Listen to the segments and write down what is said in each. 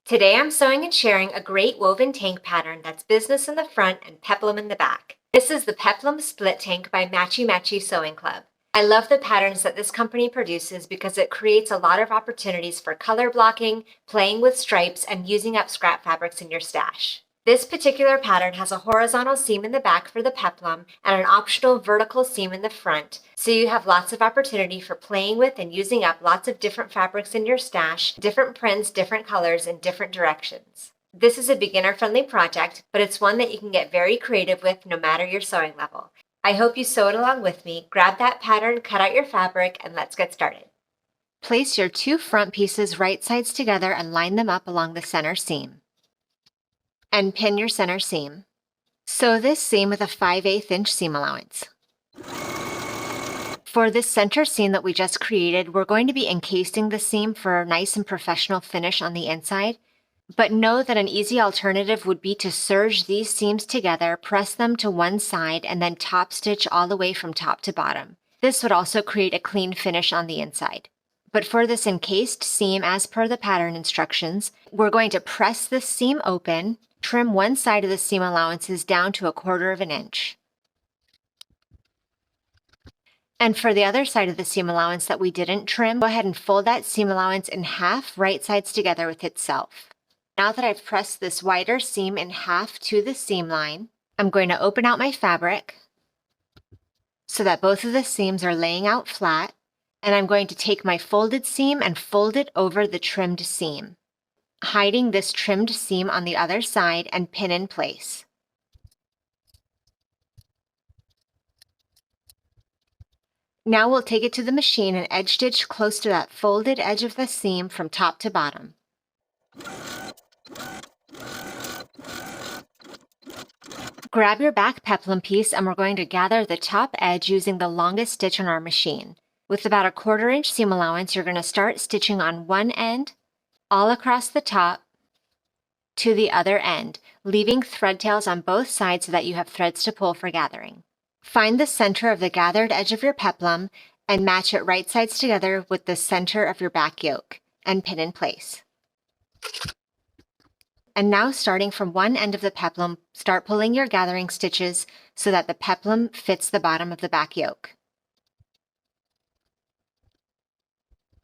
Today I'm sewing and sharing a great woven tank pattern that's business in the front and peplum in the back. This is the Peplum Split Tank by Matchy Sewing Club. I love the patterns that this company produces because it creates a lot of opportunities for color blocking, playing with stripes, and using up scrap fabrics in your stash. This particular pattern has a horizontal seam in the back for the peplum and an optional vertical seam in the front, so you have lots of opportunity for playing with and using up lots of different fabrics in your stash, different prints, different colors, and different directions. This is a beginner-friendly project, but it's one that you can get very creative with no matter your sewing level. I hope you sew it along with me. Grab that pattern, cut out your fabric, and let's get started. Place your two front pieces right sides together and line them up along the center seam. And pin your center seam. Sew this seam with a 5/8 inch seam allowance. For this center seam that we just created, we're going to be encasing the seam for a nice and professional finish on the inside. But know that an easy alternative would be to serge these seams together, press them to one side, and then top stitch all the way from top to bottom. This would also create a clean finish on the inside. But for this encased seam, as per the pattern instructions, we're going to press this seam open, trim one side of the seam allowances down to 1/4 inch. And for the other side of the seam allowance that we didn't trim, go ahead and fold that seam allowance in half, right sides together with itself. Now that I've pressed this wider seam in half to the seam line, I'm going to open out my fabric so that both of the seams are laying out flat, and I'm going to take my folded seam and fold it over the trimmed seam, hiding this trimmed seam on the other side, and pin in place. Now we'll take it to the machine and edge stitch close to that folded edge of the seam from top to bottom. Grab your back peplum piece and we're going to gather the top edge using the longest stitch on our machine. With about 1/4 inch seam allowance, you're going to start stitching on one end, all across the top, to the other end, leaving thread tails on both sides so that you have threads to pull for gathering. Find the center of the gathered edge of your peplum and match it right sides together with the center of your back yoke, and pin in place. And now, starting from one end of the peplum, start pulling your gathering stitches so that the peplum fits the bottom of the back yoke.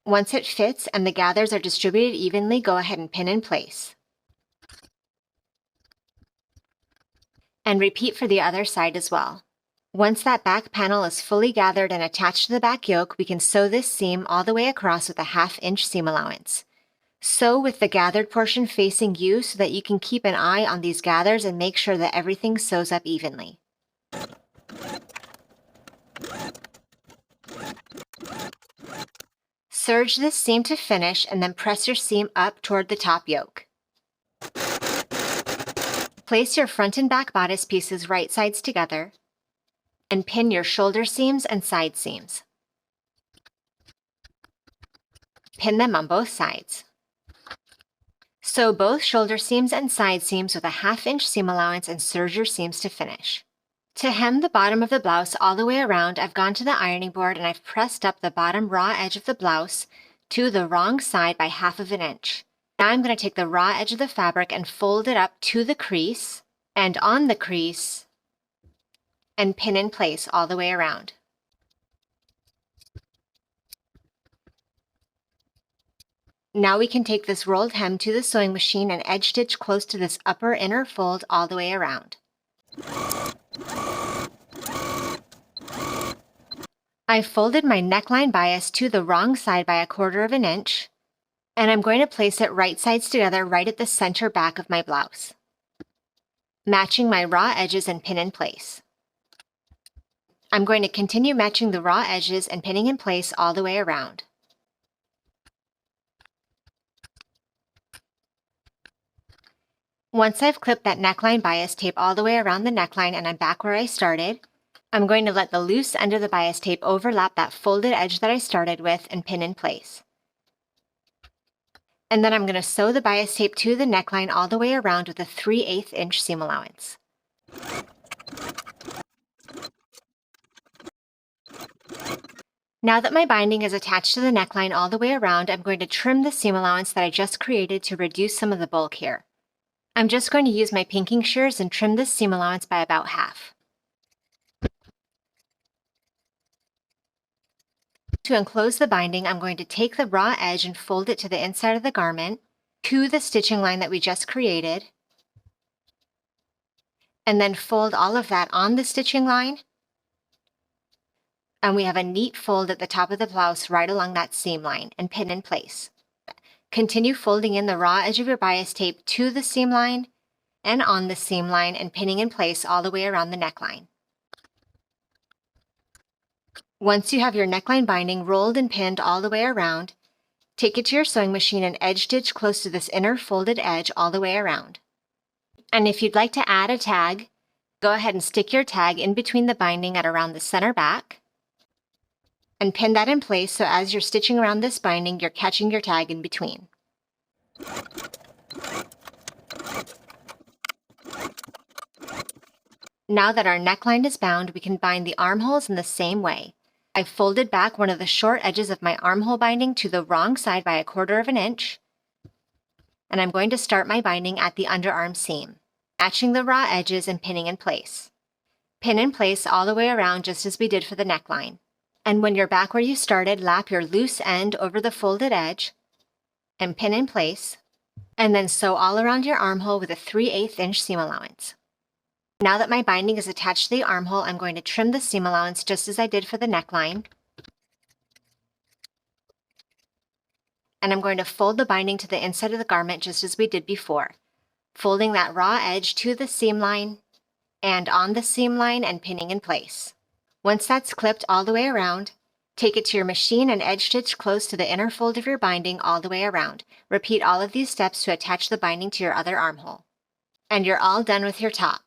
Once it fits and the gathers are distributed evenly, go ahead and pin in place. And repeat for the other side as well. Once that back panel is fully gathered and attached to the back yoke, we can sew this seam all the way across with a 1/2 inch seam allowance. Sew with the gathered portion facing you so that you can keep an eye on these gathers and make sure that everything sews up evenly. Serge this seam to finish and then press your seam up toward the top yoke. Place your front and back bodice pieces right sides together and pin your shoulder seams and side seams. Pin them on both sides. Sew both shoulder seams and side seams with a 1/2 inch seam allowance and serge your seams to finish. To hem the bottom of the blouse all the way around, I've gone to the ironing board and I've pressed up the bottom raw edge of the blouse to the wrong side by 1/2 inch. Now I'm going to take the raw edge of the fabric and fold it up to the crease and on the crease and pin in place all the way around. Now we can take this rolled hem to the sewing machine and edge stitch close to this upper inner fold all the way around. I folded my neckline bias to the wrong side by 1/4 inch, and I'm going to place it right sides together right at the center back of my blouse, matching my raw edges and pin in place. I'm going to continue matching the raw edges and pinning in place all the way around. Once I've clipped that neckline bias tape all the way around the neckline and I'm back where I started, I'm going to let the loose end of the bias tape overlap that folded edge that I started with and pin in place. And then I'm going to sew the bias tape to the neckline all the way around with a 3/8 inch seam allowance. Now that my binding is attached to the neckline all the way around, I'm going to trim the seam allowance that I just created to reduce some of the bulk here. I'm just going to use my pinking shears and trim this seam allowance by about half. To enclose the binding, I'm going to take the raw edge and fold it to the inside of the garment, to the stitching line that we just created, and then fold all of that on the stitching line. And we have a neat fold at the top of the blouse right along that seam line and pin in place. Continue folding in the raw edge of your bias tape to the seam line and on the seam line and pinning in place all the way around the neckline. Once you have your neckline binding rolled and pinned all the way around, take it to your sewing machine and edge stitch close to this inner folded edge all the way around. And if you'd like to add a tag, go ahead and stick your tag in between the binding at around the center back and pin that in place so as you're stitching around this binding, you're catching your tag in between. Now that our neckline is bound, we can bind the armholes in the same way. I've folded back one of the short edges of my armhole binding to the wrong side by 1/4 of an inch, and I'm going to start my binding at the underarm seam, matching the raw edges and pinning in place. Pin in place all the way around just as we did for the neckline. And when you're back where you started, lap your loose end over the folded edge and pin in place, and then sew all around your armhole with a 3/8 inch seam allowance. Now that my binding is attached to the armhole, I'm going to trim the seam allowance just as I did for the neckline. And I'm going to fold the binding to the inside of the garment just as we did before, folding that raw edge to the seam line and on the seam line and pinning in place. Once that's clipped all the way around, take it to your machine and edge stitch close to the inner fold of your binding all the way around. Repeat all of these steps to attach the binding to your other armhole. And you're all done with your top.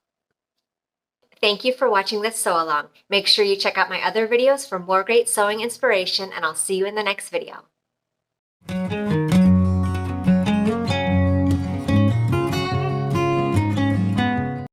Thank you for watching this sew along. Make sure you check out my other videos for more great sewing inspiration, and I'll see you in the next video.